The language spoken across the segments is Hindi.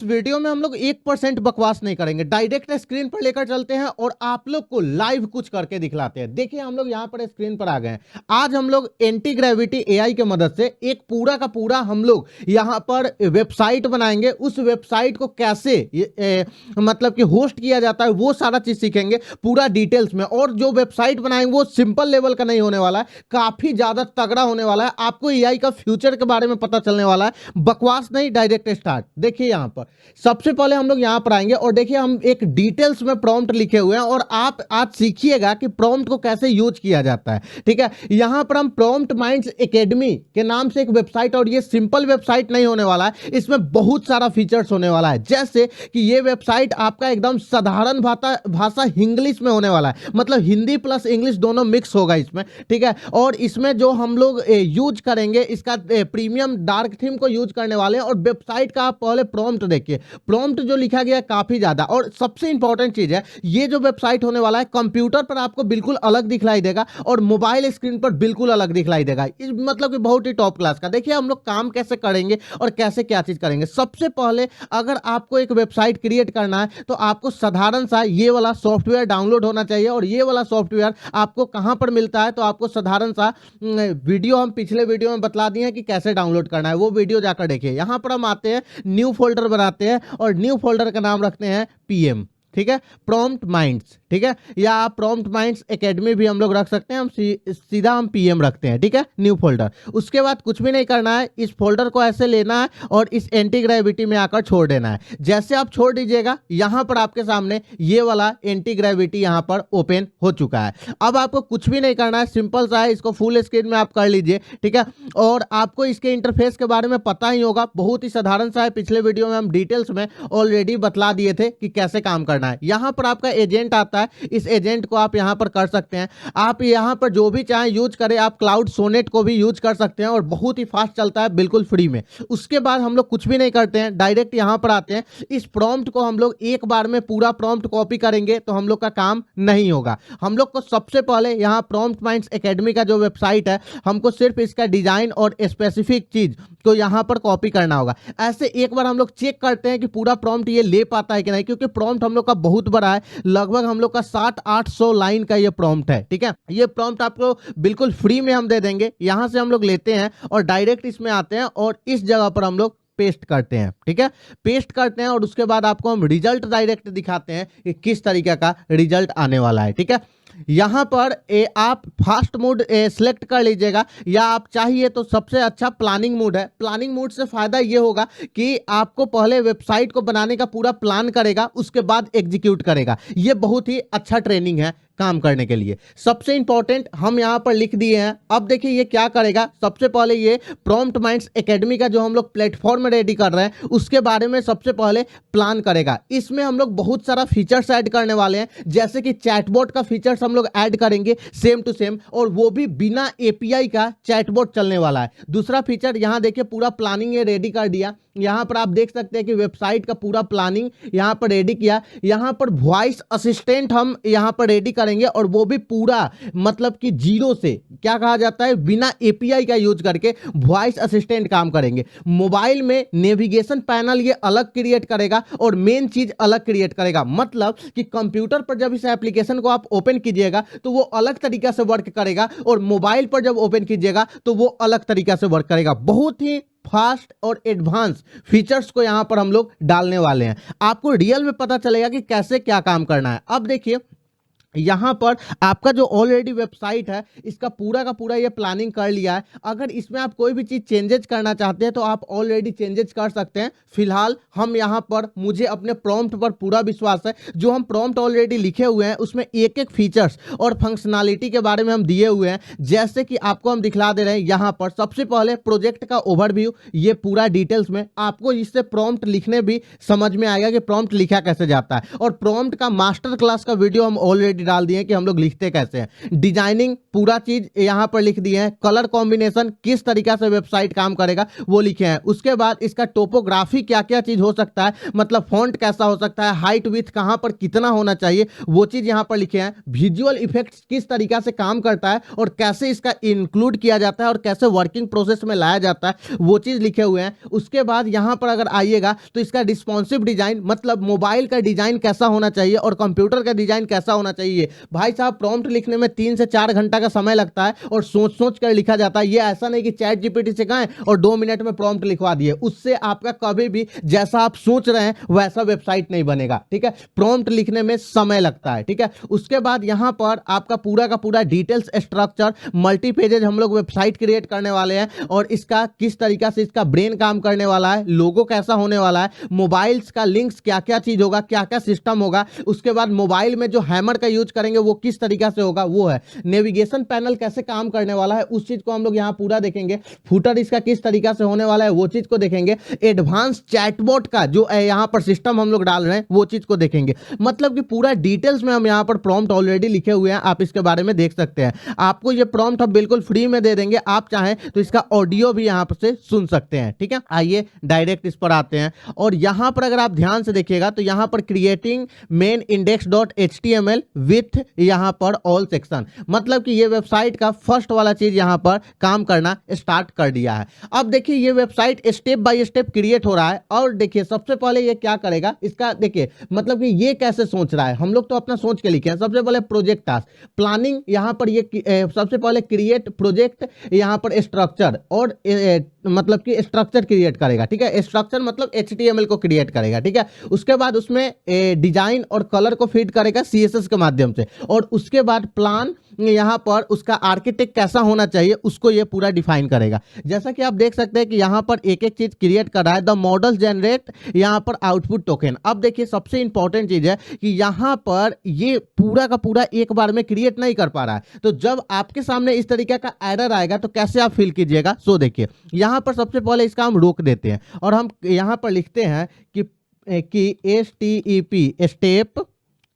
वीडियो में हम लोग 1% बकवास नहीं करेंगे, डायरेक्ट स्क्रीन पर लेकर चलते हैं और आप लोग को लाइव कुछ करके दिखलाते हैं। देखिए हम लोग यहाँ पर स्क्रीन पर आ गए हैं। आज हम लोग एंटी ग्रेविटी एआई के मदद से एक पूरा का पूरा हम लोग यहाँ पर वेबसाइट बनाएंगे। उस वेबसाइट को कैसे मतलब कि होस्ट किया जाता है वो सारा चीज सीखेंगे पूरा डिटेल्स में। और जो वेबसाइट बनाएंगे वो सिंपल लेवल का नहीं होने वाला है, काफी ज्यादा तगड़ा होने वाला है। आपको एआई का फ्यूचर के बारे में पता चलने वाला है, बकवास नहीं, डायरेक्ट स्टार्ट। देखिए यहाँ पर सबसे पहले हम लोग यहां पर आएंगे और देखिए हम एक डिटेल्स में प्रॉम्प्ट लिखे हुए हैं और आप आज सीखिएगा कि प्रॉम्प्ट को कैसे यूज किया जाता है। ठीक है, यहां पर हम प्रॉम्प्ट माइंड्स एकेडमी के नाम से एक वेबसाइट, और ये सिंपल वेबसाइट नहीं होने वाला है, इसमें बहुत सारा फीचर्स होने वाला है। जैसे कि ये वेबसाइट आपका एकदम साधारण भाषा इंग्लिश में होने वाला है, मतलब हिंदी प्लस इंग्लिश दोनों मिक्स होगा इसमें। ठीक है, और इसमें जो हम लोग यूज करेंगे इसका प्रीमियम डार्क थीम को यूज करने वाले हैं। और वेबसाइट का आप पहले प्रॉम्प्ट देखिए, प्रॉम्प्ट जो लिखा गया है काफी ज्यादा। और सबसे इंपॉर्टेंट चीज है, ये जो वेबसाइट होने वाला है कंप्यूटर पर आपको बिल्कुल अलग दिखलाई देगा और मोबाइल स्क्रीन पर बिल्कुल अलग दिखलाई देगा। इस मतलब कि बहुत ही टॉप क्लास का। देखिए हम लोग काम कैसे करेंगे और कैसे क्या चीज करेंगे। सबसे पहले अगर आपको एक वेबसाइट क्रिएट करना है तो आपको साधारण सा ये वाला सॉफ्टवेयर डाउनलोड होना चाहिए। और ये वाला सॉफ्टवेयर आपको कहां पर मिलता है, तो आपको साधारण सा वीडियो हम पिछले वीडियो में बतला दिए हैं कि कैसे डाउनलोड करना है, वो वीडियो जाकर देखिए। यहां पर हम आते हैं, न्यू फोल्डर बनाते हैं और न्यू फोल्डर का नाम रखते हैं पीएम। ठीक है, प्रॉम्प्ट माइंड्स। ठीक है, या आप प्रॉम्प्ट माइंड्स एकेडमी भी हम लोग रख सकते हैं। हम सीधा हम पीएम रखते हैं। ठीक है, न्यू फोल्डर। उसके बाद कुछ भी नहीं करना है, इस फोल्डर को ऐसे लेना है और इस एंटी ग्रेविटी में आकर छोड़ देना है। जैसे आप छोड़ दीजिएगा, यहां पर आपके सामने ये वाला एंटी ग्रेविटी यहां पर ओपन हो चुका है। अब आपको कुछ भी नहीं करना है, सिंपल सा है, इसको फुल स्क्रीन में आप कर लीजिए। ठीक है, और आपको इसके इंटरफेस के बारे में पता ही होगा, बहुत ही साधारण सा है। पिछले वीडियो में हम डिटेल्स में ऑलरेडी बतला दिए थे कि कैसे काम करना है। यहां पर आपका एजेंट आता है, इस एजेंट को आप यहां पर कर सकते हैं। आप यहां पर जो भी चाहें यूज करें, आप क्लाउड सोनेट को भी यूज कर सकते हैं और बहुत ही फास्ट चलता है, बिल्कुल फ्री में। उसके बाद हम लोग कुछ भी नहीं करते हैं, डायरेक्ट यहां पर आते हैं। इस प्रॉम्प्ट को हम लोग एक बार में पूरा प्रॉम्प्ट कॉपी करेंगे तो हम लोग का काम नहीं होगा। हम लोग को सबसे पहले यहां प्रॉम्प्ट माइंड्स एकेडमी का जो वेबसाइट है, हमको सिर्फ इसका डिजाइन और स्पेसिफिक चीज तो यहां पर कॉपी करना होगा। ऐसे एक बार हम लोग चेक करते हैं कि पूरा प्रॉम्प्ट ये ले पाता है कि नहीं, क्योंकि प्रॉम्प्ट हम लोग का बहुत बड़ा है, लगभग हम लोग का 700-800 लाइन का ये प्रॉम्प्ट है। ठीक है, ये प्रॉम्प्ट आपको बिल्कुल फ्री में हम दे देंगे। यहां से हम लोग लेते हैं और डायरेक्ट इसमें आते हैं और इस जगह पर हम लोग पेस्ट करते हैं। ठीक है, पेस्ट करते हैं और उसके बाद आपको हम रिजल्ट डायरेक्ट दिखाते हैं कि किस तरीके का रिजल्ट आने वाला है। ठीक है, यहां पर आप फास्ट मोड सिलेक्ट कर लीजिएगा, या आप चाहिए तो सबसे अच्छा प्लानिंग मोड है। प्लानिंग मोड से फायदा ये होगा कि आपको पहले वेबसाइट को बनाने का पूरा प्लान करेगा, उसके बाद एग्जीक्यूट करेगा। ये बहुत ही अच्छा ट्रेनिंग है काम करने के लिए। सबसे इंपॉर्टेंट हम यहां पर लिख दिए हैं। अब देखिए ये क्या करेगा, सबसे पहले ये प्रॉम्प्ट माइंड्स एकेडमी का जो हम लोग प्लेटफॉर्म रेडी कर रहे हैं उसके बारे में सबसे पहले प्लान करेगा। इसमें हम लोग बहुत सारा फीचर्स ऐड करने वाले हैं, जैसे कि चैटबॉट का फीचर्स हम लोग ऐड करेंगे सेम टू सेम, और वो भी बिना एपीआई का चैटबॉट चलने वाला है। दूसरा फीचर यहां देखिए, पूरा प्लानिंग ये रेडी कर दिया। यहां पर आप देख सकते हैं कि वेबसाइट का पूरा प्लानिंग यहां पर रेडी किया। यहां पर वॉइस असिस्टेंट हम यहां पर रेडी करेंगे, और वो भी पूरा मतलब कि जीरो से, क्या कहा जाता है, बिना एपीआई का यूज करके वॉइस असिस्टेंट काम करेंगे। मोबाइल में नेविगेशन पैनल ये अलग क्रिएट करेगा और मेन चीज अलग क्रिएट करेगा। मतलब कि कंप्यूटर पर जब इस एप्लीकेशन को आप ओपन कीजिएगा तो वो अलग तरीका से वर्क करेगा, और मोबाइल पर जब ओपन कीजिएगा तो वो अलग तरीका से वर्क करेगा। बहुत ही फास्ट और एडवांस फीचर्स को यहां पर हम लोग डालने वाले हैं। आपको रियल में पता चलेगा कि कैसे क्या काम करना है। अब देखिए यहां पर आपका जो ऑलरेडी वेबसाइट है, इसका पूरा का पूरा ये प्लानिंग कर लिया है। अगर इसमें आप कोई भी चीज चेंजेस करना चाहते हैं तो आप ऑलरेडी चेंजेस कर सकते हैं। फिलहाल हम यहां पर, मुझे अपने प्रॉम्प्ट पर पूरा विश्वास है, जो हम प्रॉम्प्ट ऑलरेडी लिखे हुए हैं उसमें एक एक फीचर्स और फंक्शनैलिटी के बारे में हम दिए हुए हैं, जैसे कि आपको हम दिखला दे रहे हैं। यहां पर सबसे पहले प्रोजेक्ट का ओवरव्यू, ये पूरा डिटेल्स में आपको इससे प्रॉम्प्ट लिखने भी समझ में आएगा कि प्रॉम्प्ट लिखा कैसे जाता है। और प्रॉम्प्ट का मास्टर क्लास का वीडियो हम ऑलरेडी ऑलरेडी डाल दिए हैं कि हम लोग लिखते कैसे हैं। डिजाइनिंग पूरा चीज यहाँ पर लिख दिए हैं। कलर कॉम्बिनेशन किस तरीका से वेबसाइट काम करेगा वो लिखे हैं। उसके बाद इसका टोपोग्राफी क्या क्या चीज हो सकता है, मतलब फॉन्ट कैसा हो सकता है, हाइट विड्थ कहां पर कितना होना चाहिए वो चीज यहां पर लिखे हैं। विजुअल इफेक्ट्स किस तरीका से काम करता है और कैसे इसका इंक्लूड किया जाता है और कैसे वर्किंग प्रोसेस में लाया जाता है वो चीज लिखे हुए हैं। उसके बाद यहां पर अगर आइएगा तो इसका रिस्पॉन्सिव डिजाइन, मतलब मोबाइल का डिजाइन कैसा होना चाहिए और कंप्यूटर का डिजाइन कैसा होना चाहिए। भाई साहब प्रॉम्प्ट लिखने में 3 से 4 घंटा का समय लगता है और सोच सोच कर लिखा जाता है। ये ऐसा नहीं कि चैट जीपीटी से कहें और 2 मिनट में प्रॉम्प्ट लिखवा दिए, उससे आपका कभी भी जैसा आप सोच रहे हैं वैसा वेबसाइट नहीं बनेगा। ठीक है, प्रॉम्प्ट लिखने में समय लगता है। ठीक है, उसके बाद यहां पर आपका पूरा का पूरा डिटेल्स स्ट्रक्चर, मल्टी पेजेज हम लोग वेबसाइट क्रिएट करने वाले हैं और इसका किस तरीका से इसका ब्रेन काम करने वाला है, लोगो कैसा होने वाला है, मोबाइल्स का लिंक्स क्या क्या चीज होगा, क्या क्या सिस्टम होगा। उसके बाद मोबाइल में जो हैमर का यूज करेंगे वो किस तरीका से होगा वो है। नेविगेशन पैनल कैसे काम करने वाला है उस चीज को हम लोग यहां पूरा देखेंगे। फुटर इसका किस तरीका से होने वाला है वो चीज को देखेंगे। एडवांस चैटबॉट का जो यहां पर सिस्टम हम लोग डाल रहे हैं वो चीज को देखेंगे। मतलब कि पूरा डिटेल्स में हम यहां पर प्रॉम्प्ट ऑलरेडी लिखे हुए हैं, आप इसके बारे में देख सकते हैं। आपको ये प्रॉम्प्ट हम बिल्कुल फ्री में दे देंगे, आप चाहें तो इसका ऑडियो भी यहां पर से सुन सकते हैं। ठीक है, आइए डायरेक्ट इस पर आते हैं और यहां पर अगर आप ध्यान से देखिएगा तो यहां पर creating main index dot HTML with यहां पर ऑल सेक्शन, मतलब कि ये वेबसाइट का फर्स्ट वाला चीज यहां पर काम करना स्टार्ट कर दिया है। अब देखिए ये website step by step create हो रहा है और देखिए सबसे पहले ये क्या करेगा, इसका देखिए मतलब कि ये कैसे सोच रहा है। हम लोग तो अपना सोच के लिखे हैं। सबसे पहले प्रोजेक्ट टास्क प्लानिंग, यहां पर ये सबसे पहले क्रिएट प्रोजेक्ट, यहां पर स्ट्रक्चर और मतलब कि स्ट्रक्चर क्रिएट करेगा। ठीक है, स्ट्रक्चर मतलब HTML को क्रिएट करेगा। ठीक है, उसके बाद उसमें डिजाइन और कलर को फीड करेगा CSS के माध्यम से और उसके बाद प्लान, यहां पर उसका आर्किटेक्ट कैसा होना चाहिए उसको ये पूरा डिफाइन करेगा। जैसा कि आप देख सकते हैं कि यहां पर एक एक चीज क्रिएट कर रहा है। द मॉडल जनरेट, यहां पर आउटपुट टोकन। अब देखिए सबसे इंपॉर्टेंट चीज है कि यहां पर ये पूरा का पूरा एक बार में क्रिएट नहीं कर पा रहा है, तो जब आपके सामने इस तरीके का एरर आएगा तो कैसे आप फील कीजिएगा। सो देखिए यहां पर सबसे पहले इसका हम रोक देते हैं और हम यहां पर लिखते हैं कि STEP स्टेप,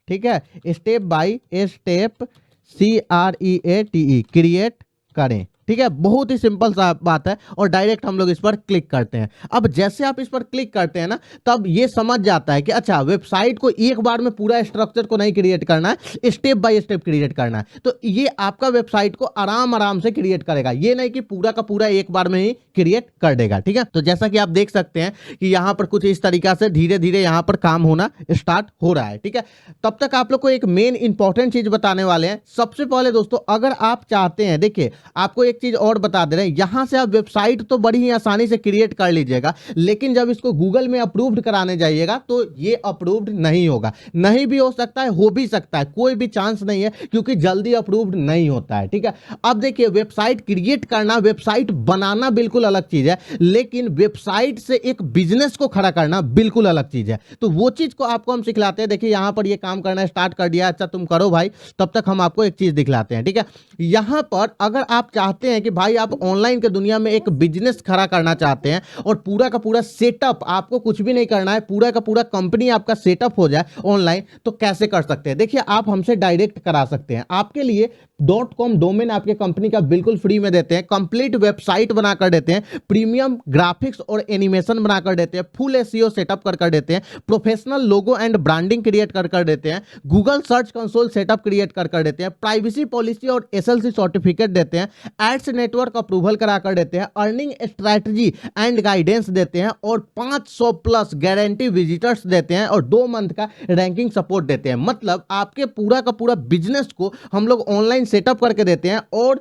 ठीक है, step by step CREATE create करें। ठीक है, बहुत ही सिंपल सा बात है और डायरेक्ट हम लोग इस पर क्लिक करते हैं। अब जैसे आप इस पर क्लिक करते हैं ना तब ये समझ जाता है कि अच्छा वेबसाइट को एक बार में पूरा स्ट्रक्चर को नहीं क्रिएट करना है, स्टेप बाय स्टेप क्रिएट करना है। तो ये आपका वेबसाइट को आराम आराम से क्रिएट करेगा, ये नहीं कि पूरा का पूरा एक बार में ही क्रिएट कर देगा। ठीक है, तो जैसा कि आप देख सकते हैं कि यहां पर कुछ इस तरीका से धीरे धीरे यहां पर काम होना स्टार्ट हो रहा है। ठीक है, तब तक आप लोग को एक मेन इंपॉर्टेंट चीज बताने वाले हैं। सबसे पहले दोस्तों अगर आप चाहते हैं, देखिए आपको एक चीज और बता दे रहे हैं, यहां से आप वेबसाइट तो बड़ी ही आसानी से क्रिएट कर लीजिएगा, लेकिन जब इसको गूगल में अप्रूव्ड कराने जाइएगा तो ये अप्रूव्ड नहीं होगा। नहीं भी हो सकता है, हो भी सकता है, कोई भी चांस नहीं है क्योंकि जल्दी अप्रूव्ड नहीं होता है। ठीक है, अब देखिए वेबसाइट क्रिएट करना, वेबसाइट बनाना बिल्कुल अलग चीज है, लेकिन वेबसाइट से एक बिजनेस को खड़ा करना बिल्कुल अलग चीज है। तो वो चीज को आपको हम सिखलाते हैं। देखिए यहां पर ये काम करना स्टार्ट कर दिया, अच्छा तुम करो भाई, तब तक हम आपको एक चीज दिखलाते हैं। ठीक है, यहां पर अगर आप चाहते हैं कि भाई आप ऑनलाइन के दुनिया में एक बिजनेस खड़ा करना चाहते हैं और पूरा का पूरा सेटअप, आपको कुछ भी नहीं करना है, पूरा का पूरा कंपनी आपका सेटअप हो जाए ऑनलाइन, तो कैसे कर सकते हैं। देखिए आप हमसे डायरेक्ट करा सकते हैं। आपके लिए .com डोमेन आपके कंपनी का बिल्कुल फ्री में देते हैं, कंप्लीट वेबसाइट बनाकर देते हैं, प्रीमियम ग्राफिक्स और एनिमेशन बनाकर देते हैं, फुल SEO सेटअप कर देते हैं, professional logo and branding create कर देते हैं, Google search console setup create कर देते हैं, प्राइवेसी पॉलिसी और SLC सर्टिफिकेट देते हैं, एड्स नेटवर्क अप्रूवल करा कर देते हैं, अर्निंग स्ट्रैटेजी एंड गाइडेंस देते हैं और 500 प्लस गारंटी विजिटर्स देते हैं और 2 मंथ का रैंकिंग सपोर्ट देते हैं। मतलब आपके पूरा का पूरा बिजनेस को हम लोग ऑनलाइन सेटअप करके देते हैं और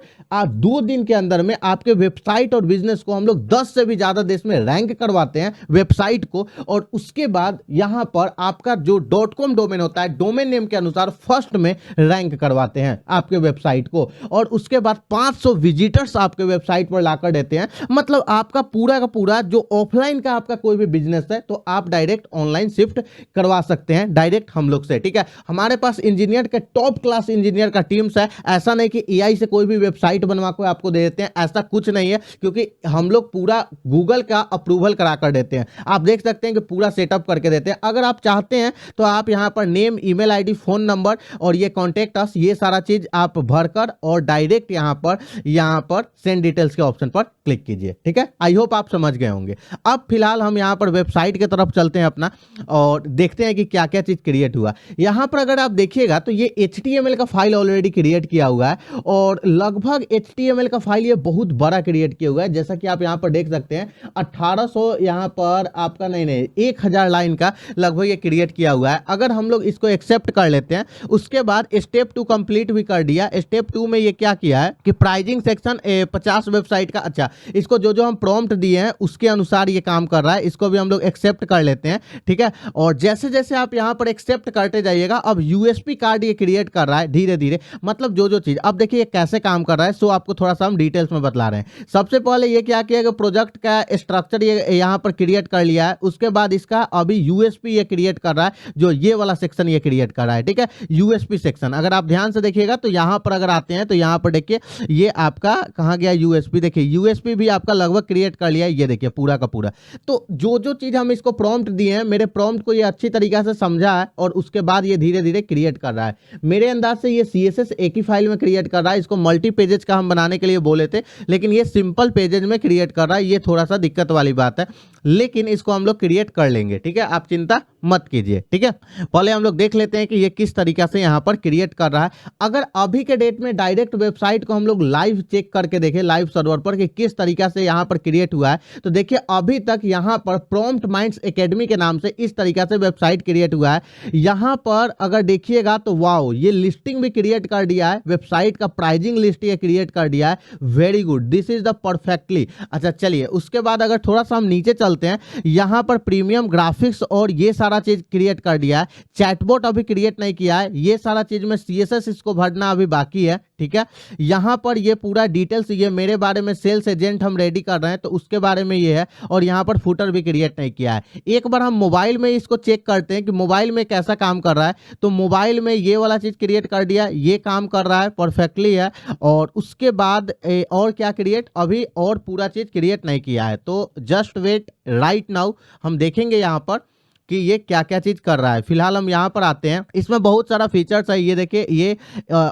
2 दिन के अंदर में आपके वेबसाइट और बिजनेस को हम लोग 10 से भी ज्यादा देश में रैंक करवाते हैं वेबसाइट को। और उसके बाद यहां पर आपका जो .com डोमेन होता है, डोमेन नेम के अनुसार फर्स्ट में रैंक करवाते हैं आपके वेबसाइट को और उसके बाद 500 विजिट विजिटर्स आपके वेबसाइट पर लाकर देते हैं। मतलब आपका पूरा का पूरा जो ऑफलाइन का आपका कोई भी बिजनेस है तो आप डायरेक्ट ऑनलाइन शिफ्ट करवा सकते हैं डायरेक्ट हम लोग से, ठीक है। हमारे पास इंजीनियर के टॉप क्लास इंजीनियर का टीम्स है। ऐसा नहीं कि एआई से कोई भी वेबसाइट बनवा के आपको दे देते हैं, ऐसा कुछ नहीं है, क्योंकि हम लोग पूरा गूगल का अप्रूवल करा कर देते हैं। आप देख सकते हैं कि पूरा सेटअप करके देते हैं। अगर आप चाहते हैं तो आप यहां पर name, email ID, phone number और ये कॉन्टेक्ट अस, ये सारा चीज आप भरकर और डायरेक्ट यहां पर सेंड डिटेल्स के ऑप्शन पर क्लिक कीजिए, ठीक है। आई होप आप समझ गए होंगे। अब फिलहाल हम यहां पर वेबसाइट की तरफ चलते हैं अपना और देखते हैं कि क्या क्या चीज क्रिएट हुआ। यहां पर अगर आप देखिएगा तो ये HTML का फाइल ऑलरेडी क्रिएट किया हुआ है और लगभग HTML का फाइल ये बहुत बड़ा क्रिएट किया हुआ है। जैसा कि आप यहां पर देख सकते हैं 1800 यहां पर आपका नहीं 1000 लाइन का लगभग ये क्रिएट किया हुआ है। अगर हम लोग इसको एक्सेप्ट कर लेते हैं, उसके बाद स्टेप 2 कंप्लीट भी कर दिया। स्टेप 2 में ये क्या किया है कि प्राइजिंग सेक्शन 50 वेबसाइट का, अच्छा इसको जो जो हम प्रॉम्प्ट दिए हैं उसके अनुसार ये काम कर रहा है। इसको भी हम लोग एक्सेप्ट कर लेते हैं, ठीक है। और जैसे जैसे आप यहां पर एक्सेप्ट करते जाइएगा, अब यूएसपी कार्ड ये क्रिएट कर रहा है धीरे धीरे। मतलब जो जो चीज, अब देखिए ये कैसे काम कर रहा है, सो आपको थोड़ा सा हम डिटेल्स में बतला रहे हैं। सबसे पहले ये क्या किया कि प्रोजेक्ट का स्ट्रक्चर ये यहां पर क्रिएट कर लिया है। उसके बाद इसका अभी यूएसपी ये क्रिएट कर रहा है, जो ये वाला सेक्शन ये क्रिएट कर रहा है, ठीक है। यूएसपी सेक्शन अगर आप ध्यान से देखिएगा तो यहां पर अगर आते हैं तो यहां पर देखिए ये आपका कहां गया यूएसपी। देखिए यूएसपी भी आपका लगभग क्रिएट कर लिया है, ये देखिए पूरा का पूरा। तो जो जो चीज हम इसको प्रॉम्प्ट दिए हैं, मेरे प्रॉम्प्ट को ये अच्छी तरीके से समझा है और उसके बाद ये धीरे धीरे क्रिएट कर रहा है। मेरे अंदाज से ये सीएसएस एक ही फाइल में क्रिएट कर रहा है। इसको मल्टी पेजेस का हम बनाने के लिए बोले थे, लेकिन ये सिंपल पेजेस में क्रिएट कर रहा है। ये थोड़ा सा दिक्कत वाली बात है, लेकिन इसको हम लोग क्रिएट कर लेंगे, ठीक है। आप चिंता मत कीजिए, ठीक है। पहले हम लोग देख लेते हैं कि ये किस तरीके से यहां पर क्रिएट कर रहा है। अगर अभी के डेट में डायरेक्ट वेबसाइट को हम लोग लाइव चेक करके देखें लाइव सर्वर पर कि किस तरीके से यहां पर क्रिएट हुआ है, तो देखिए अभी तक यहां पर प्रॉम्प्ट माइंड्स एकेडमी के नाम से इस तरीके से वेबसाइट क्रिएट हुआ है। यहां पर अगर देखिएगा तो वाओ, ये लिस्टिंग भी क्रिएट कर दिया है, वेबसाइट का प्राइजिंग लिस्ट ये क्रिएट कर दिया है। Very good, this is the perfectly. अच्छा चलिए, उसके बाद अगर थोड़ा सा हम नीचे चलते हैं, यहां पर प्रीमियम ग्राफिक्स और ये सारा चीज क्रिएट कर दिया है। चैटबॉट अभी क्रिएट नहीं किया है, ये सारा चीज में सीएसएस इसको भरना अभी बाकी है, ठीक है। यहां पर ये पूरा डिटेल्स, ये मेरे बारे में सेल्स एजेंट हम रेडी कर रहे हैं तो उसके बारे में ये है। और यहां पर फुटर भी क्रिएट नहीं किया है। एक बार हम मोबाइल में इसको चेक करते हैं कि मोबाइल में कैसा काम कर रहा है। तो मोबाइल में ये वाला चीज क्रिएट कर दिया, ये काम कर रहा है, परफेक्टली है। और उसके बाद और क्या क्रिएट, अभी और पूरा चीज क्रिएट नहीं किया है। तो जस्ट वेट, राइट नाउ हम देखेंगे यहां पर कि ये क्या क्या चीज कर रहा है। फिलहाल हम यहाँ पर आते हैं, इसमें बहुत सारा फीचर्स है। ये देखिए, ये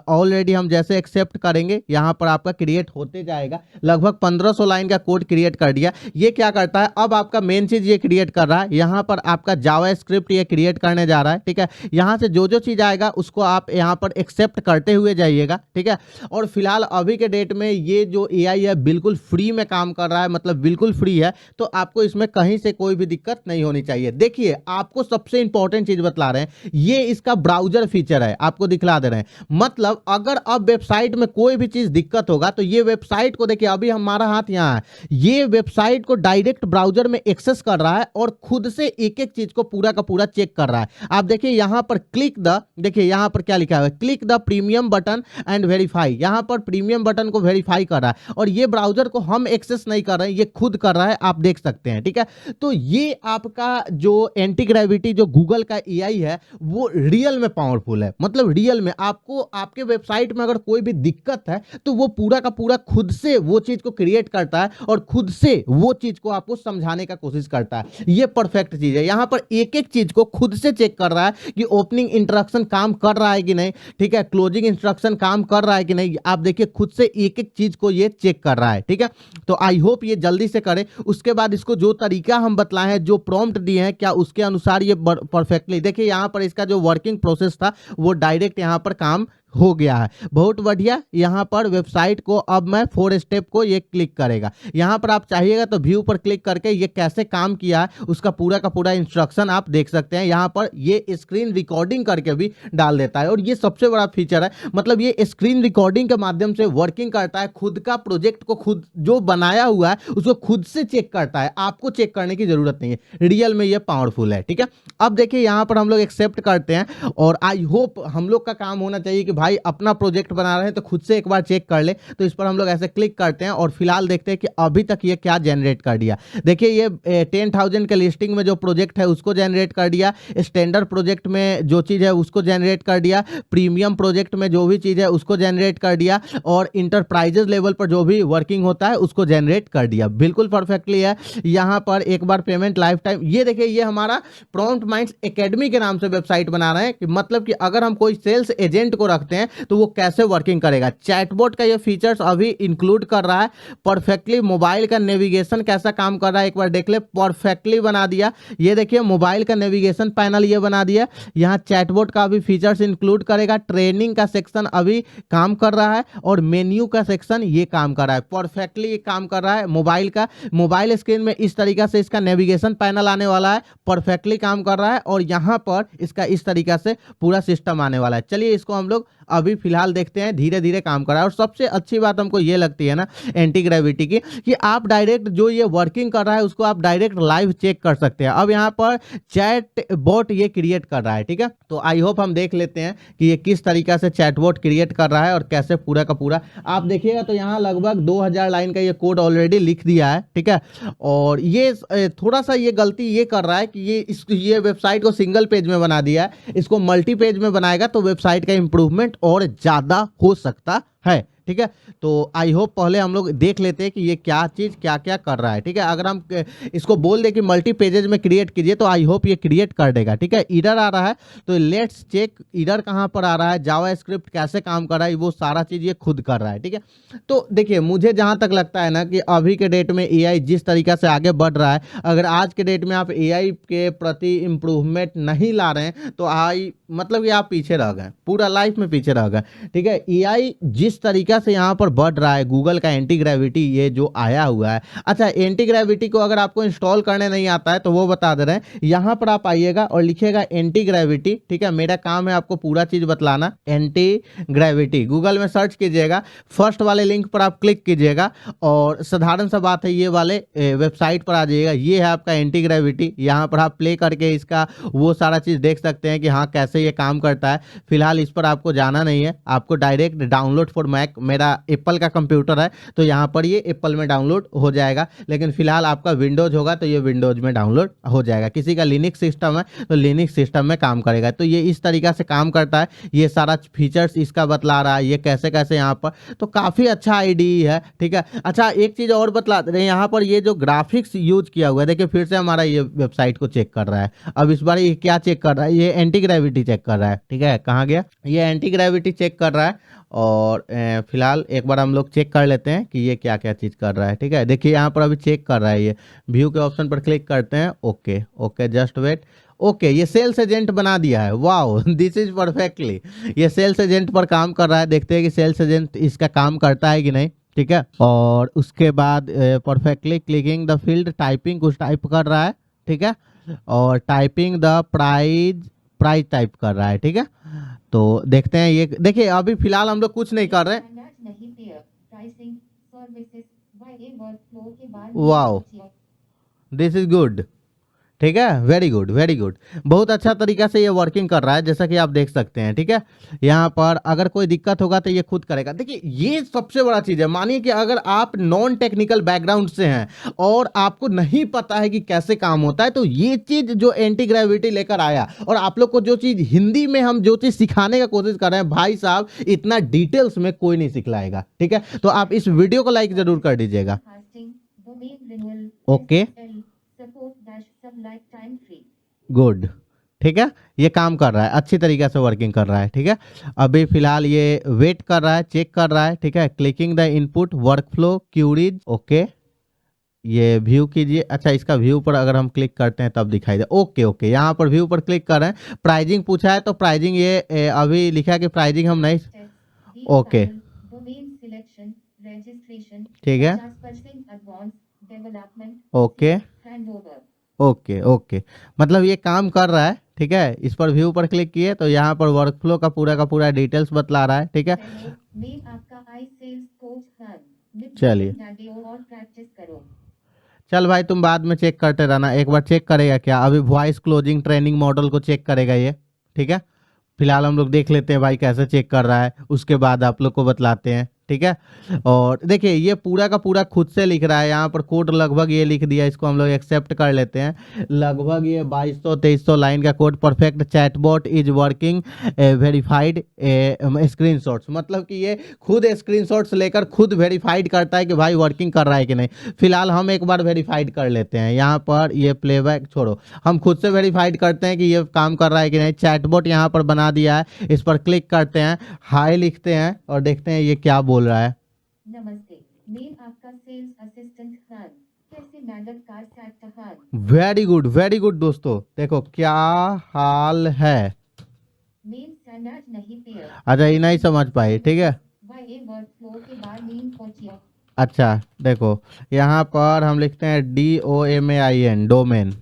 ऑलरेडी हम जैसे एक्सेप्ट करेंगे यहाँ पर आपका क्रिएट होते जाएगा। लगभग 1500 लाइन का कोड क्रिएट कर दिया। ये क्या करता है, अब आपका मेन चीज ये क्रिएट कर रहा है। यहाँ पर आपका जावा स्क्रिप्ट ये क्रिएट करने जा रहा है, ठीक है। यहाँ से जो जो चीज आएगा उसको आप यहाँ पर एक्सेप्ट करते हुए जाइएगा, ठीक है। और फिलहाल अभी के डेट में ये जो एआई है बिल्कुल फ्री में काम कर रहा है, मतलब बिल्कुल फ्री है। तो आपको इसमें कहीं से कोई भी दिक्कत नहीं होनी चाहिए। देखिए आपको सबसे इंपॉर्टेंट चीज बतला रहे हैं, ये इसका ब्राउजर फीचर है, आपको दिखला दे रहे हैं। मतलब अगर अब वेबसाइट में कोई भी चीज दिक्कत होगा तो ये वेबसाइट को देखिए, अभी हमारा हाथ यहाँ है, ये वेबसाइट को डायरेक्ट ब्राउजर में एक्सेस कर रहा है और खुद से एक एक चीज को पूरा का पूरा चेक कर रहा है। आप देखिए यहां पर क्लिक द, देखिए यहां पर क्या लिखा है, click the premium button and verify. यहां पर प्रीमियम बटन को वेरीफाई कर रहा है और ये ब्राउजर को हम एक्सेस नहीं कर रहे हैं, ये खुद कर रहा है, आप देख सकते हैं, ठीक है। तो ये आपका जो एंटी ग्रेविटी जो गूगल का एआई है वो रियल में पावरफुल है। मतलब रियल में आपको आपके वेबसाइट में अगर कोई भी दिक्कत है तो वो पूरा का पूरा खुद से वो चीज को क्रिएट करता है और खुद से वो चीज को आपको समझाने का कोशिश करता है। ये परफेक्ट चीज है। यहां पर एक एक चीज को खुद से चेक कर रहा है कि ओपनिंग इंस्ट्रक्शन काम कर रहा है कि नहीं, ठीक है, क्लोजिंग इंस्ट्रक्शन काम कर रहा है कि नहीं। आप देखिए खुद से एक एक चीज को ये चेक कर रहा है, ठीक है। तो आई होप ये जल्दी से करे। उसके बाद इसको जो तरीका हम बतलाए हैं, जो प्रॉम्प्ट दिए हैं, क्या उसके अनुसार ये परफेक्टली, देखिए यहां पर इसका जो वर्किंग प्रोसेस था वो डायरेक्ट यहां पर काम हो गया है। बहुत बढ़िया। यहां पर वेबसाइट को अब मैं 4 स्टेप को ये क्लिक करेगा। यहां पर आप चाहिएगा तो व्यू पर क्लिक करके ये कैसे काम किया है उसका पूरा का पूरा इंस्ट्रक्शन आप देख सकते हैं। यहां पर ये स्क्रीन रिकॉर्डिंग करके भी डाल देता है और ये सबसे बड़ा फीचर है। मतलब ये स्क्रीन रिकॉर्डिंग के माध्यम से वर्किंग करता है, खुद का प्रोजेक्ट को खुद जो बनाया हुआ है उसको खुद से चेक करता है, आपको चेक करने की जरूरत नहीं है। रियल में ये पावरफुल है, ठीक है। अब देखिए यहां पर हम लोग एक्सेप्ट करते हैं और आई होप हम लोग का काम होना चाहिए कि भाई अपना प्रोजेक्ट बना रहे हैं तो खुद से एक बार चेक कर ले। तो इस पर हम लोग ऐसे क्लिक करते हैं और फिलहाल देखते हैं कि अभी तक ये क्या जनरेट कर दिया। देखिए ये 10,000 के लिस्टिंग में जो प्रोजेक्ट है उसको जनरेट कर दिया, स्टैंडर्ड प्रोजेक्ट में जो चीज़ है उसको जनरेट कर दिया, प्रीमियम प्रोजेक्ट में जो भी चीज़ है उसको जनरेट कर दिया, और इंटरप्राइजेज लेवल पर जो भी वर्किंग होता है उसको जनरेट कर दिया। बिल्कुल परफेक्टली है। यहाँ पर एक बार पेमेंट लाइफ टाइम, ये देखिए ये हमारा प्रॉम्प्ट माइंड्स एकेडमी के नाम से वेबसाइट बना रहे हैं कि मतलब कि अगर हम कोई सेल्स एजेंट को रखते हैं तो वो कैसे वर्किंग करेगा। चैटबॉट का ये फीचर्स अभी इंक्लूड कर रहा है परफेक्टली। मोबाइल का नेविगेशन कैसा काम कर रहा है एक बार देख ले, परफेक्टली बना दिया। ये देखिए मोबाइल का नेविगेशन पैनल ये बना दिया। यहाँ चैटबॉट का भी फीचर्स इंक्लूड करेगा, ट्रेनिंग का सेक्शन अभी काम कर रहा है, और मेन्यू का सेक्शन ये काम कर रहा है, परफेक्टली ये काम कर रहा है। मोबाइल का, मोबाइल स्क्रीन में इस तरीका से इसका नेविगेशन पैनल आने वाला है, परफेक्टली काम कर रहा है, और यहाँ पर इसका इस तरीका से पूरा सिस्टम आने वाला है। चलिए इसको हम लोग अभी फिलहाल देखते हैं, धीरे धीरे काम कर रहा है। और सबसे अच्छी बात हमको ये लगती है ना एंटी ग्रेविटी की, कि आप डायरेक्ट जो ये वर्किंग कर रहा है उसको आप डायरेक्ट लाइव चेक कर सकते हैं। अब यहाँ पर चैट बॉट ये क्रिएट कर रहा है, ठीक है। तो आई होप हम देख लेते हैं कि ये किस तरीका से चैट बॉट क्रिएट कर रहा है और कैसे पूरा का पूरा आप देखिएगा। तो यहाँ लगभग 2000 लाइन का ये कोड ऑलरेडी लिख दिया है, ठीक है। और ये थोड़ा सा ये गलती ये कर रहा है कि ये वेबसाइट को सिंगल पेज में बना दिया है, इसको मल्टी पेज में बनाएगा तो वेबसाइट का इंप्रूवमेंट और ज़्यादा हो सकता है, ठीक है। तो आई होप पहले हम लोग देख लेते हैं कि ये क्या चीज़ क्या क्या कर रहा है, ठीक है। अगर हम इसको बोल दें कि मल्टी पेजेज में क्रिएट कीजिए तो आई होप ये क्रिएट कर देगा, ठीक है। एरर आ रहा है तो लेट्स चेक एरर कहाँ पर आ रहा है, जावा स्क्रिप्ट कैसे काम कर रहा है, वो सारा चीज़ ये खुद कर रहा है, ठीक है। तो देखिए मुझे जहाँ तक लगता है ना कि अभी के डेट में एआई जिस तरीका से आगे बढ़ रहा है, अगर आज के डेट में आप एआई के प्रति इम्प्रूवमेंट नहीं ला रहे हैं तो मतलब कि आप पीछे रह गए, पूरा लाइफ में पीछे रह गए, ठीक है। एआई जिस तरीका से यहाँ पर बढ़ रहा है, गूगल का एंटी ग्रेविटी ये जो आया हुआ है। अच्छा, एंटी ग्रेविटी को अगर आपको इंस्टॉल करने नहीं आता है तो वो बता दे रहे हैं। यहाँ पर आप आइएगा और लिखिएगा एंटी ग्रेविटी, ठीक है। मेरा काम है आपको पूरा चीज़ बतलाना। एंटी ग्रेविटी गूगल में सर्च कीजिएगा, फर्स्ट वाले लिंक पर आप क्लिक कीजिएगा और साधारण सा बात है ये वाले वेबसाइट पर आ जाइएगा। ये है आपका एंटी ग्रेविटी। यहाँ पर आप प्ले करके इसका वो सारा चीज़ देख सकते हैं कि हाँ कैसे ये काम करता है। फिलहाल इस पर आपको जाना नहीं है, आपको डायरेक्ट डाउनलोड फॉर मैक, मेरा एप्पल का कंप्यूटर है तो यहाँ पर ये एप्पल में डाउनलोड हो जाएगा, लेकिन फिलहाल आपका विंडोज होगा तो ये विंडोज में डाउनलोड हो जाएगा। किसी का लिनक्स सिस्टम है तो लिनक्स सिस्टम में काम करेगा। तो ये इस तरीका से काम करता है, ये सारा फीचर्स इसका बतला रहा है, ये कैसे कैसे यहाँ पर। तो काफ़ी अच्छा आईडी है, ठीक है। अच्छा एक चीज़ और बतला रहे हैं, यहाँ पर ये जो ग्राफिक्स यूज किया हुआ है, देखिए फिर से हमारा ये वेबसाइट को चेक कर रहा है। अब इस बार ये क्या चेक कर रहा है, ये एंटी ग्रेविटी चेक कर रहा है, ठीक है। कहाँ गया, ये एंटी ग्रेविटी चेक कर रहा है। और फिलहाल एक बार हम लोग चेक कर लेते हैं कि ये क्या क्या चीज़ कर रहा है, ठीक है। देखिए यहाँ पर अभी चेक कर रहा है, ये व्यू के ऑप्शन पर क्लिक करते हैं। Okay okay just wait. Okay ये सेल्स एजेंट बना दिया है, वाओ दिस इज परफेक्टली। ये सेल्स एजेंट पर काम कर रहा है, देखते हैं कि सेल्स एजेंट इसका काम करता है कि नहीं, ठीक है। और उसके बाद perfectly clicking the field, typing कुछ टाइप कर रहा है, ठीक है। और टाइपिंग द प्राइस टाइप कर रहा है, ठीक है। तो देखते हैं, ये देखिए अभी फिलहाल हम लोग कुछ नहीं कर रहे हैं। वाओ दिस इज गुड, ठीक है। वेरी गुड वेरी गुड, बहुत अच्छा तरीका से ये वर्किंग कर रहा है जैसा कि आप देख सकते हैं, ठीक है। यहाँ पर अगर कोई दिक्कत होगा तो ये खुद करेगा। देखिए ये सबसे बड़ा चीज़ है, मानिए कि अगर आप नॉन टेक्निकल बैकग्राउंड से हैं और आपको नहीं पता है कि कैसे काम होता है, तो ये चीज़ जो एंटी ग्रेविटी लेकर आया और आप लोग को जो चीज़ हिंदी में हम जो चीज़ सिखाने का कोशिश कर रहे हैं, भाई साहब इतना डिटेल्स में कोई नहीं सिखलाएगा, ठीक है। तो आप इस वीडियो को लाइक जरूर कर दीजिएगा। ओके गुड, ठीक है। ये काम कर रहा है, अच्छी तरीके से वर्किंग कर रहा है, ठीक है। अभी फिलहाल ये वेट कर रहा है, चेक कर रहा है, ठीक है। Clicking the input workflow queries, okay ये व्यू कीजिए। अच्छा इसका व्यू पर अगर हम क्लिक करते हैं तब दिखाई दे। ओके ओके यहाँ पर व्यू पर क्लिक कर रहे हैं, प्राइजिंग पूछा है तो प्राइजिंग ये अभी लिखा है कि प्राइजिंग हम नहीं, ओके ठीक है। ओके ओके ओके मतलब ये काम कर रहा है, ठीक है। इस पर व्यू पर क्लिक किए तो यहाँ पर वर्कफ्लो का पूरा डिटेल्स बतला रहा है, ठीक है। चलिए चल भाई तुम बाद में चेक करते रहना, एक बार चेक करेगा क्या, अभी वॉइस क्लोजिंग ट्रेनिंग मॉडल को चेक करेगा ये, ठीक है। फिलहाल हम लोग देख लेते हैं भाई कैसे चेक कर रहा है, उसके बाद आप लोग को बतलाते हैं, ठीक है। और देखिए ये पूरा का पूरा खुद से लिख रहा है, यहाँ पर कोड लगभग ये लिख दिया, इसको हम लोग एक्सेप्ट कर लेते हैं। लगभग ये 2200-2300 लाइन का code, perfect chatbot is working, verified screenshots, मतलब कि ये खुद स्क्रीनशॉट्स लेकर खुद वेरीफाइड करता है कि भाई वर्किंग कर रहा है कि नहीं। फिलहाल हम एक बार वेरीफाइड कर लेते हैं, यहाँ पर ये प्लेबैक छोड़ो, हम खुद से वेरीफाइड करते हैं कि ये काम कर रहा है कि नहीं। चैटबॉट यहाँ पर बना दिया है, इस पर क्लिक करते हैं, हाय लिखते हैं और देखते हैं ये क्या बोल रहा है। नमस्ते, मैं आपका सेल्स असिस्टेंट खान, कैसे मैडम कार सकता हूं? वेरी गुड दोस्तों, देखो क्या हाल है। मैं समझ नहीं पाया। अच्छा ये नहीं समझ पाए, ठीक है। वाई वर्ड फ्लो के बाद नींद पहुंची। अच्छा देखो यहाँ पर हम लिखते हैं DOMAIN, डोमेन।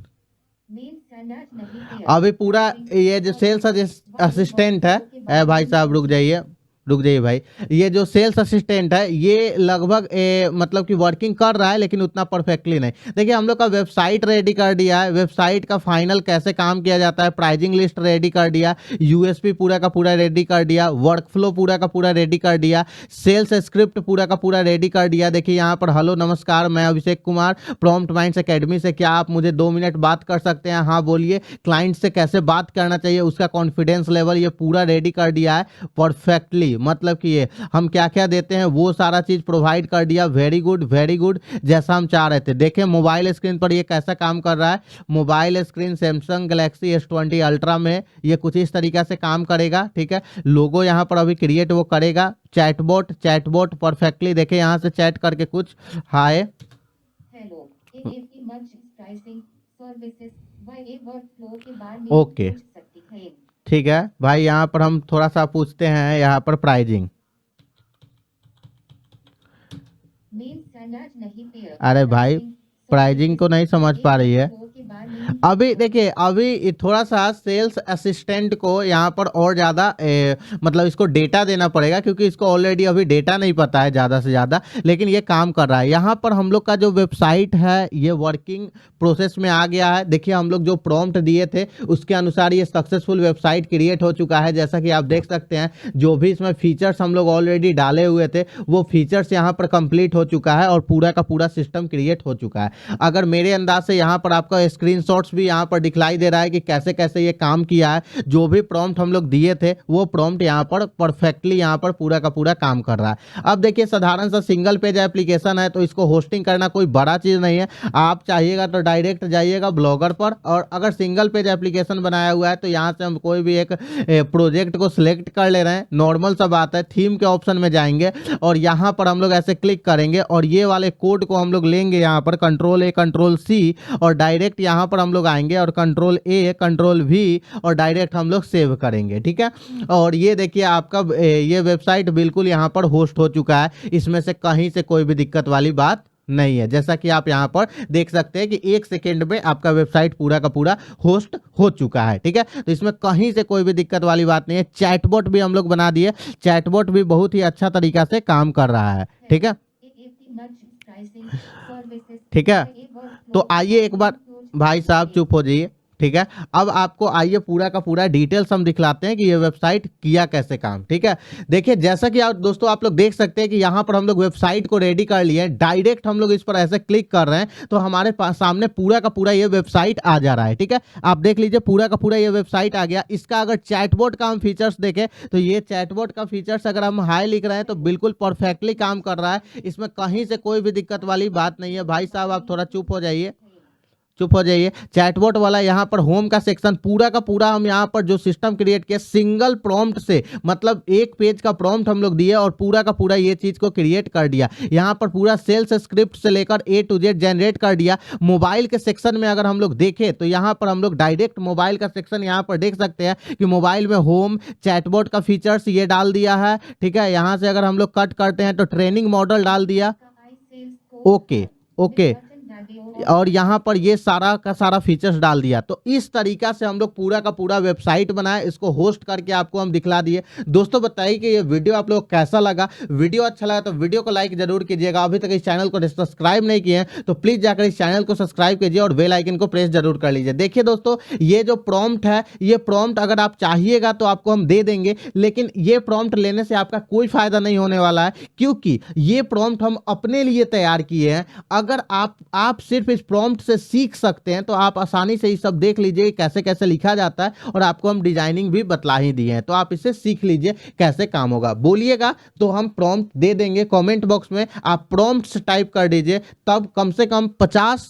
मैं समझ नहीं पाया। अभी पूरा ये जो सेल्स असिस्टेंट है, भाई साहब रुक जाइए भाई, ये जो सेल्स असिस्टेंट है ये लगभग मतलब कि वर्किंग कर रहा है लेकिन उतना परफेक्टली नहीं। देखिए हम लोग का वेबसाइट रेडी कर दिया है, वेबसाइट का फाइनल कैसे काम किया जाता है, प्राइजिंग लिस्ट रेडी कर दिया, यूएसपी पूरा का पूरा रेडी कर दिया, वर्क फ्लो पूरा का पूरा रेडी कर दिया, सेल्स स्क्रिप्ट पूरा का पूरा रेडी कर दिया। देखिए यहाँ पर हेलो नमस्कार, मैं Abhishek Kumar prompt minds academy से, क्या आप मुझे 2 मिनट बात कर सकते हैं? हाँ बोलिए। क्लाइंट से कैसे बात करना चाहिए, उसका कॉन्फिडेंस लेवल ये पूरा रेडी कर दिया है परफेक्टली, मतलब कि ये हम क्या क्या देते हैं वो सारा चीज प्रोवाइड कर दिया। वेरी गुड, जैसा हम चाह रहे थे। देखें मोबाइल स्क्रीन पर ये कैसा काम कर रहा है। Mobile screen Samsung Galaxy S20 ultra में ये कुछ इस तरीके से काम करेगा, ठीक है। लोगो यहाँ पर अभी क्रिएट वो करेगा। चैटबॉट परफेक्टली देखे यहाँ से चैट करके कुछ hi hello, AFT much pricing services why word flow के बाद नींद ओके पहुंच सकती है। ठीक है भाई, यहाँ पर हम थोड़ा सा पूछते हैं यहाँ पर प्राइजिंग। मैं समझ नहीं पाया। अरे भाई प्राइजिंग को नहीं समझ पा रही है। अभी देखिए अभी थोड़ा सा सेल्स असिस्टेंट को यहाँ पर और ज़्यादा मतलब इसको डेटा देना पड़ेगा, क्योंकि इसको ऑलरेडी अभी डेटा नहीं पता है ज़्यादा से ज़्यादा, लेकिन ये काम कर रहा है। यहाँ पर हम लोग का जो वेबसाइट है ये वर्किंग प्रोसेस में आ गया है। देखिए हम लोग जो प्रॉम्प्ट दिए थे उसके अनुसार ये सक्सेसफुल वेबसाइट क्रिएट हो चुका है। जैसा कि आप देख सकते हैं जो भी इसमें फीचर्स हम लोग ऑलरेडी डाले हुए थे वो फीचर्स यहाँ पर कंप्लीट हो चुका है और पूरा का पूरा सिस्टम क्रिएट हो चुका है। अगर मेरे अंदाज से यहाँ पर आपका स्क्रीनशॉट्स भी यहाँ पर दिखलाई दे रहा है कि कैसे कैसे ये काम किया है। जो भी प्रॉम्प्ट हम लोग दिए थे वो प्रॉम्प्ट यहाँ पर परफेक्टली यहाँ पर पूरा का पूरा काम कर रहा है। अब देखिए साधारण सा सिंगल पेज एप्लीकेशन है तो इसको होस्टिंग करना कोई बड़ा चीज़ नहीं है। आप चाहिएगा तो डायरेक्ट जाइएगा ब्लॉगर पर, और अगर सिंगल पेज एप्लीकेशन बनाया हुआ है तो यहाँ से हम कोई भी एक प्रोजेक्ट को सिलेक्ट कर ले रहे हैं, नॉर्मल सा बात है। थीम के ऑप्शन में जाएंगे और यहाँ पर हम लोग ऐसे क्लिक करेंगे और ये वाले कोड को हम लोग लेंगे यहाँ पर Ctrl+A Ctrl+C और डायरेक्ट यहाँ पर हम लोग आएंगे और Ctrl+A Ctrl+V और डायरेक्ट हम लोग सेव करेंगे, ठीक है। और ये देखिए आपका ये वेबसाइट बिल्कुल यहाँ पर होस्ट हो चुका है, इसमें से कहीं से कोई भी दिक्कत वाली बात नहीं है। जैसा कि आप यहाँ पर देख सकते हैं कि 1 सेकेंड में आपका वेबसाइट पूरा का पूरा होस्ट हो चुका है, ठीक है। तो इसमें कहीं से कोई भी दिक्कत वाली बात नहीं है। चैटबॉट भी हम लोग बना दिए, चैटबॉट भी बहुत ही अच्छा तरीका से काम कर रहा है, ठीक है। ठीक है तो आइए एक बार भाई साहब चुप हो जाइए, ठीक है। अब आपको आइए पूरा का पूरा डिटेल्स हम दिखलाते हैं कि ये वेबसाइट किया कैसे काम, ठीक है। देखिए जैसा कि आप दोस्तों आप लोग देख सकते हैं कि यहाँ पर हम लोग वेबसाइट को रेडी कर लिए हैं। डायरेक्ट हम लोग इस पर ऐसे क्लिक कर रहे हैं तो हमारे पास सामने पूरा का पूरा ये वेबसाइट आ जा रहा है, ठीक है। आप देख लीजिए पूरा का पूरा ये वेबसाइट आ गया। इसका अगर चैटबॉट का हम फीचर्स देखें तो ये चैटबॉट का फीचर्स अगर हम हाई लिख रहे हैं तो बिल्कुल परफेक्टली काम कर रहा है, इसमें कहीं से कोई भी दिक्कत वाली बात नहीं है। भाई साहब आप थोड़ा चुप हो जाइए। चैटबॉट वाला यहाँ पर होम का सेक्शन पूरा का पूरा हम यहाँ पर जो सिस्टम क्रिएट किया सिंगल प्रॉम्प्ट से, मतलब एक पेज का प्रॉम्प्ट हम लोग दिए और पूरा का पूरा ये चीज को क्रिएट कर दिया। यहाँ पर पूरा सेल्स स्क्रिप्ट से लेकर A to Z जनरेट कर दिया। मोबाइल के सेक्शन में अगर हम लोग देखें तो यहाँ पर हम लोग डायरेक्ट मोबाइल का सेक्शन यहाँ पर देख सकते हैं कि मोबाइल में होम चैटबॉट का फीचर्स ये डाल दिया है, ठीक है। यहाँ से अगर हम लोग कट करते हैं तो ट्रेनिंग मॉडल डाल दिया। ओके और यहाँ पर ये सारा का सारा फीचर्स डाल दिया। तो इस तरीका से हम लोग पूरा का पूरा वेबसाइट बनाए, इसको होस्ट करके आपको हम दिखला दिए। दोस्तों बताइए कि ये वीडियो आप लोग कैसा लगा। वीडियो अच्छा लगा तो वीडियो को लाइक जरूर कीजिएगा। अभी तक इस चैनल को सब्सक्राइब नहीं किए हैं तो प्लीज जाकर इस चैनल को सब्सक्राइब कीजिए और बेल आइकन को प्रेस जरूर कर लीजिए। देखिए दोस्तों, ये जो प्रॉम्प्ट है, ये प्रॉम्प्ट अगर आप चाहिएगा तो आपको हम दे देंगे, लेकिन ये प्रॉम्प्ट लेने से आपका कोई फायदा नहीं होने वाला है, क्योंकि ये प्रॉम्प्ट हम अपने लिए तैयार किए हैं। अगर आप सिर्फ इस प्रॉम्प्ट से सीख सकते हैं तो आप आसानी से ये सब देख लीजिए कैसे कैसे लिखा जाता है, और आपको हम डिजाइनिंग भी बतला ही दिए हैं। तो आप इसे सीख लीजिए कैसे काम होगा। बोलिएगा तो हम प्रॉम्प्ट दे देंगे। कमेंट बॉक्स में आप प्रॉम्प्ट्स टाइप कर दीजिए, तब कम से कम 50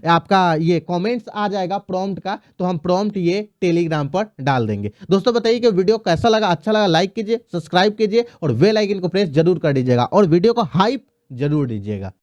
आपका ये कमेंट्स आ जाएगा प्रॉम्प्ट का, तो हम प्रॉम्प्ट ये टेलीग्राम पर डाल देंगे। दोस्तों बताइए कि वीडियो कैसा लगा। अच्छा लगा लाइक कीजिए, सब्सक्राइब कीजिए और बेल आइकन को प्रेस जरूर कर दीजिएगा, और वीडियो को हाइप जरूर दीजिएगा।